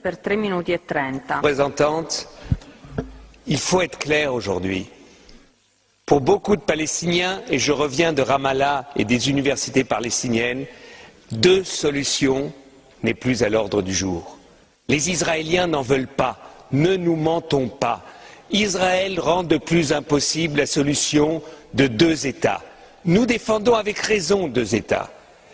Per 3 minuti e 30. Représentante, il faut être clair aujourd'hui. Pour beaucoup de Palestiniens, et je reviens de Ramallah et des universités palestiniennes, deux solutions n'est plus à l'ordre du jour. Les Israéliens n'en veulent pas, ne nous mentons pas. Israël rend de plus impossible la solution de deux États. Nous défendons avec raison deux États.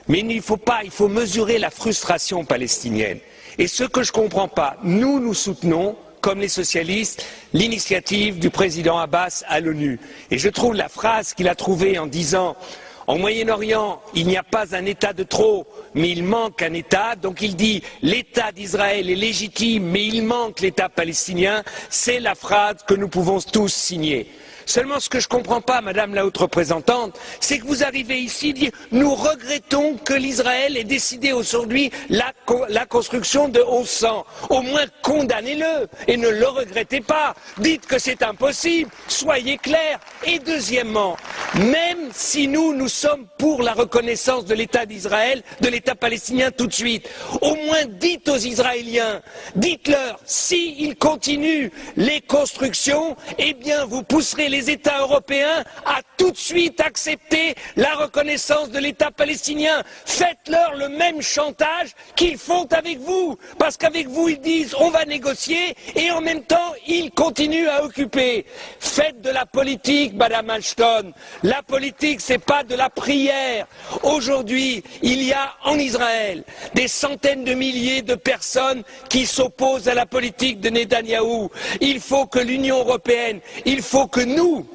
Mais il faut mesurer la frustration palestinienne. Et ce que je ne comprends pas, nous soutenons, comme les socialistes, l'initiative du président Abbas à l'ONU. Et je trouve la phrase qu'il a trouvée en disant « En Moyen-Orient, il n'y a pas un État de trop, mais il manque un État. » Donc il dit « L'État d'Israël est légitime, mais il manque l'État palestinien. » C'est la phrase que nous pouvons tous signer. Seulement, ce que je ne comprends pas, Madame la Haute Représentante, c'est que vous arrivez ici à dire « Nous regrettons que l'Israël ait décidé aujourd'hui la construction de 1100. » Au moins, condamnez-le et ne le regrettez pas. Dites que c'est impossible. Soyez clairs. Et deuxièmement, même si nous sommes pour la reconnaissance de l'État d'Israël, de l'État palestinien tout de suite, au moins dites aux Israéliens, dites-leur, s'ils continuent les constructions, eh bien vous pousserez les États européens à tout de suite accepter la reconnaissance de l'État palestinien. Faites-leur le même chantage qu'ils font avec vous, parce qu'avec vous ils disent on va négocier et en même temps ils continuent à occuper. Faites de la politique, Madame Ashton. La politique, c'est pas de la prière. Aujourd'hui, il y a en Israël des centaines de milliers de personnes qui s'opposent à la politique de Netanyahou. Il faut que l'Union européenne, il faut que nous,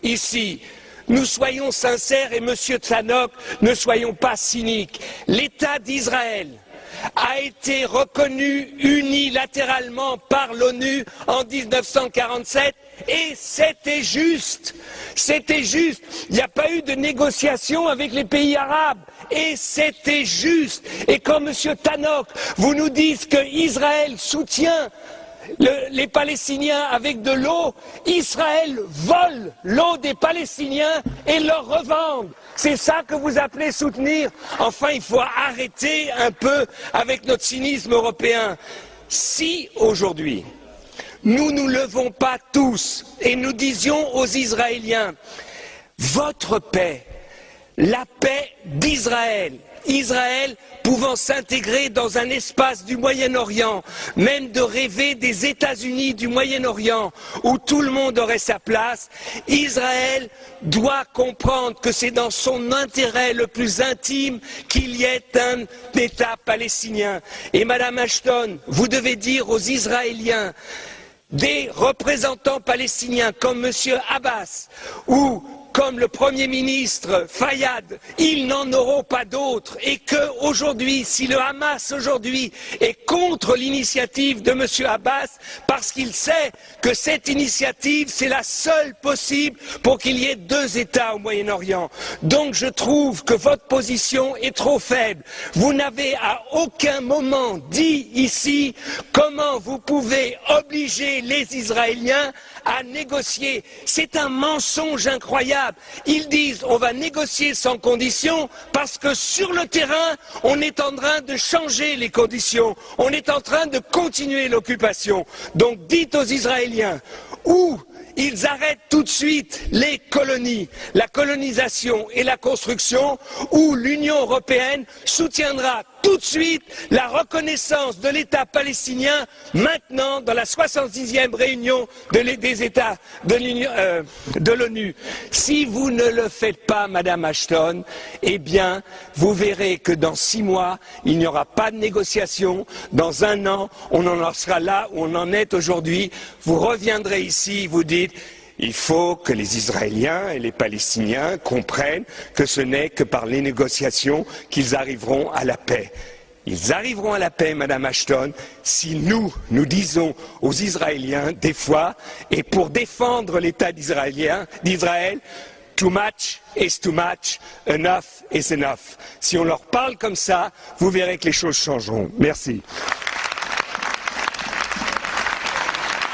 ici, nous soyons sincères et Monsieur Tzanok, ne soyons pas cyniques. L'État d'Israël a été reconnu unilatéralement par l'ONU en 1947 et c'était juste. C'était juste. Il n'y a pas eu de négociation avec les pays arabes et c'était juste. Et quand Monsieur Tannock, vous nous dites qu'Israël soutient les Palestiniens avec de l'eau, Israël vole l'eau des Palestiniens et leur revend. C'est ça que vous appelez soutenir? Enfin, il faut arrêter un peu avec notre cynisme européen. Si aujourd'hui, nous nous levons pas tous et nous disions aux Israéliens, votre paix, la paix d'Israël, Israël pouvant s'intégrer dans un espace du Moyen-Orient, même de rêver des États-Unis du Moyen-Orient, où tout le monde aurait sa place, Israël doit comprendre que c'est dans son intérêt le plus intime qu'il y ait un État palestinien. Et Madame Ashton, vous devez dire aux Israéliens, des représentants palestiniens comme M. Abbas ou comme le Premier ministre Fayyad, ils n'en auront pas d'autres et qu'aujourd'hui, si le Hamas aujourd'hui est contre l'initiative de M. Abbas, parce qu'il sait que cette initiative, c'est la seule possible pour qu'il y ait deux États au Moyen-Orient. Donc je trouve que votre position est trop faible. Vous n'avez à aucun moment dit ici comment vous pouvez obliger les Israéliens à négocier. C'est un mensonge incroyable. Ils disent on va négocier sans conditions parce que sur le terrain, on est en train de changer les conditions. On est en train de continuer l'occupation. Donc dites aux Israéliens où ils arrêtent tout de suite les colonies, la colonisation et la construction, où l'Union européenne soutiendra tout de suite la reconnaissance de l'État palestinien maintenant dans la 66e réunion des États de l'ONU. Si vous ne le faites pas, Madame Ashton, eh bien, vous verrez que dans 6 mois, il n'y aura pas de négociation. Dans 1 an, on en sera là où on en est aujourd'hui. Vous reviendrez ici, vous dites il faut que les Israéliens et les Palestiniens comprennent que ce n'est que par les négociations qu'ils arriveront à la paix. Ils arriveront à la paix, Madame Ashton, si nous disons aux Israéliens, des fois, et pour défendre l'État d'Israël, too much is too much, enough is enough. Si on leur parle comme ça, vous verrez que les choses changeront. Merci.